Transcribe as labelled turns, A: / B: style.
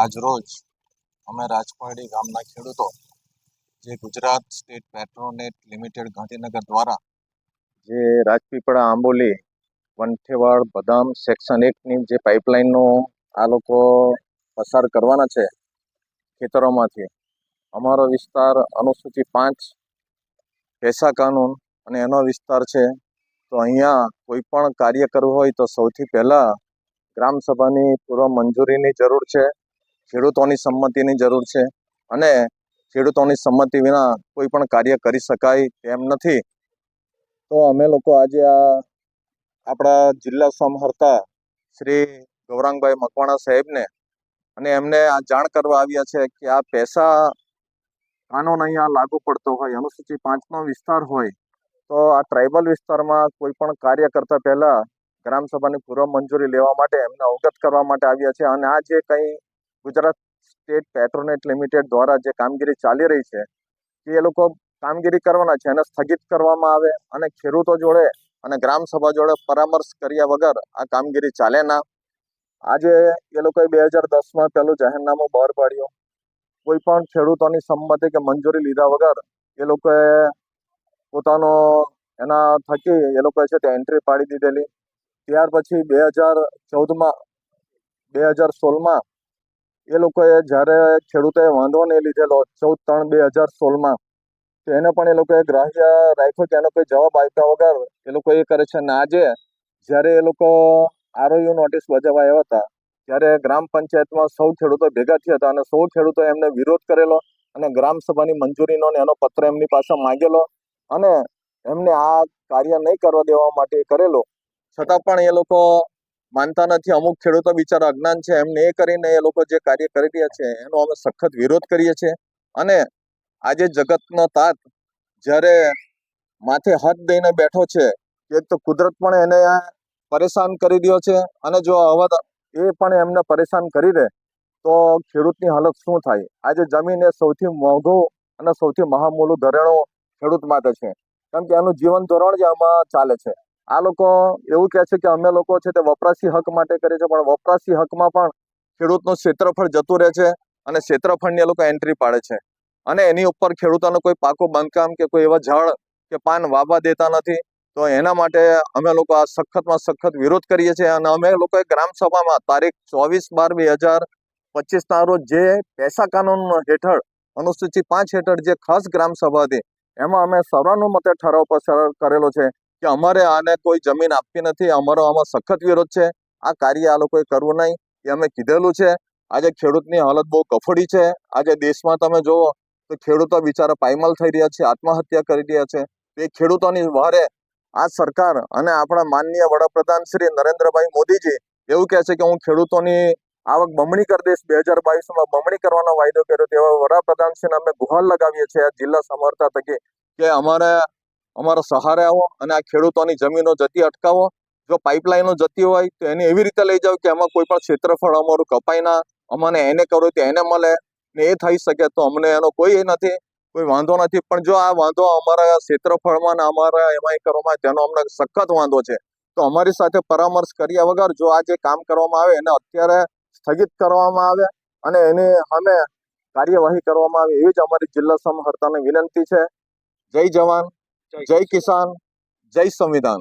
A: આજ રોજ અમે રાજપારડી ગામના ખેડૂતો જે Gujarat state Petronet limited Gandhinagar દ્વારા જે રાજપીપળા આંબોલી વંઠેવાડ બદામ સેક્શન 1ની જે પાઇપલાઇનનો આ લોકો પસાર કરવાના છે ખેતરોમાંથી. અમારો વિસ્તાર અનુસૂચિ 5 પેસા કાનૂન અને એનો વિસ્તાર છે. તો અહીંયા કોઈ પણ કાર્ય કરવું હોય તો સૌથી પહેલાં ગ્રામસભાની પૂર્વ મંજૂરીની જરૂર છે, ખેડૂતોની સંમતિની જરૂર છે અને ખેડૂતોની સંમતિ વિના કોઈ પણ કાર્ય કરી શકાય તેમ નથી. તો અમે લોકો આજે આપણા જિલ્લા સમહર્તા શ્રી ગૌરાંગભાઈ મકવાણા સાહેબને અને એમને આ જાણ કરવા આવ્યા છે કે આ પેસા કાનૂન અહીંયા લાગુ પડતો હોય, અનુસૂચિ 5નો વિસ્તાર હોય તો આ ટ્રાઇબલ વિસ્તારમાં કોઈ પણ કાર્ય કરતા પહેલા ગ્રામસભાની પૂર્વ મંજૂરી લેવા માટે એમને અવગત કરવા માટે આવ્યા છે. અને આ જે કંઈ ગુજરાત સ્ટેટ પેટ્રોનેટ લિમિટેડ દ્વારા જે કામગીરી ચાલી રહી છે એ લોકો કામગીરી કરવાના છે, એને સ્થગિત કરવામાં આવે અને ખેડૂતો જોડે અને ગ્રામસભા જોડે પરામર્શ કર્યા વગર આ કામગીરી ચાલે ના. આજે એ લોકોએ 2010માં પહેલું જાહેરનામું બહાર પાડ્યું. કોઈ પણ ખેડૂતોની સંમતિ કે મંજૂરી લીધા વગર એ લોકોએ પોતાનો એના થકી એ લોકોએ છે તે એન્ટ્રી પાડી દીધેલી. ત્યાર પછી 2016માં એ લોકોએ જ્યારે ખેડૂતોએ વાંધો નહીં લીધેલો 14/3/2016માં, તો એને પણ એ લોકોએ ગ્રાહ્ય રાખ્યો કે એનો કોઈ જવાબ આપ્યા વગર એ લોકો એ કરે છે. અને આજે જ્યારે એ લોકો આરઓયુ નોટિસ બજાવવા આવ્યા હતા ત્યારે ગ્રામ પંચાયતમાં સૌ ખેડૂતો ભેગા થયા હતા અને સૌ ખેડૂતોએ એમને વિરોધ કરેલો અને ગ્રામસભાની મંજૂરીનો એનો પત્ર એમની પાસે માંગેલો અને એમને આ કાર્ય નહીં કરવા દેવા માટે કરેલો. છતાં પણ એ લોકો માનતા નથી. અમુક ખેડૂતો બિચારા અજ્ઞાન છે, એમને એ કરીને એ લોકો જે કાર્ય કરી રહ્યા છે એનો અમે સખત વિરોધ કરીએ છીએ. અને આજે જગતનો તાત જ્યારે માથે હાથ દઈને બેઠો છે, એક તો કુદરત પણ એને પરેશાન કરી રહ્યો છે અને જો હવે એ પણ એમને પરેશાન કરી દે તો ખેડૂતની હાલત શું થાય. આજે જમીન એ સૌથી મોંઘું અને સૌથી મહામૂલું ઘરેણું ખેડૂત માટે છે, કેમ કે એનું જીવન ધોરણ જ આમાં ચાલે છે. આ લોકો એવું કહે છે કે અમે લોકો છે તે વપરાશી હક માટે કરે છે, પણ વપરાશી હકમાં પણ ખેડૂતનું ક્ષેત્રફળ જતું રહે છે અને ક્ષેત્રફળની એ લોકો એન્ટ્રી પાડે છે અને એની ઉપર ખેડૂતોને કોઈ પાકું બાંધકામ કે કોઈ એવા ઝાડ કે પાન વાવવા દેતા નથી. તો એના માટે અમે લોકો આ સખતમાં સખત વિરોધ કરીએ છીએ. અને અમે લોકોએ ગ્રામસભામાં તારીખ 24/12/2025ના રોજ જે પેસા કાનૂન હેઠળ અનુસૂચિ 5 હેઠળ જે ખાસ ગ્રામસભા હતી એમાં અમે સર્વાનુમતે ઠરાવ પસાર કરેલો છે કે અમારે આને કોઈ જમીન આપવી નથી. અમારો આમાં સખત વિરોધ છે. આ કાર્ય આ લોકોએ કરવું નહીં એ અમે કીધેલું છે. આજે ખેડૂતની હાલત બહુ કફોડી છે. આજે દેશમાં તમે જુઓ તો ખેડૂતો બિચારા પાયમાલ થઈ રહ્યા છે, આત્મહત્યા કરી રહ્યા છે. એ ખેડૂતોની વહારે આ સરકાર અને આપણા માનનીય વડાપ્રધાન શ્રી નરેન્દ્રભાઈ મોદીજી એવું કહે છે કે હું ખેડૂતોની આવક બમણી કરી દઈશ, 2022માં બમણી કરવાનો વાયદો કર્યો. તેવા વડાપ્રધાનશ્રીને અમે ગુહાર લગાવીએ છીએ જિલ્લા સમર્થા થકી કે અમારા સહારે આવો અને આ ખેડૂતોની જમીનો જતી અટકાવો. જો પાઇપલાઇનો જતી હોય તો એને એવી રીતે લઈ જાવ કે એમાં કોઈ પણ ક્ષેત્રફળ અમારું કપાય ના, અમને એને કરવું તો એને મળે ને એ થઈ શકે તો અમને એનો કોઈ નથી, કોઈ વાંધો નથી. પણ જો આ વાંધો અમારા ક્ષેત્રફળમાં ને અમારા એમાં કરવામાં તેનો અમને સખત વાંધો છે. તો અમારી સાથે પરામર્શ કર્યા વગર જો આ જે કામ કરવામાં આવે એને અત્યારે સ્થગિત કરવામાં આવે અને એની સામે કાર્યવાહી કરવામાં આવે એવી જ અમારી જિલ્લા સમહર્તાને વિનંતી છે. જય જવાન, જય કિસાન, જય સંવિધાન.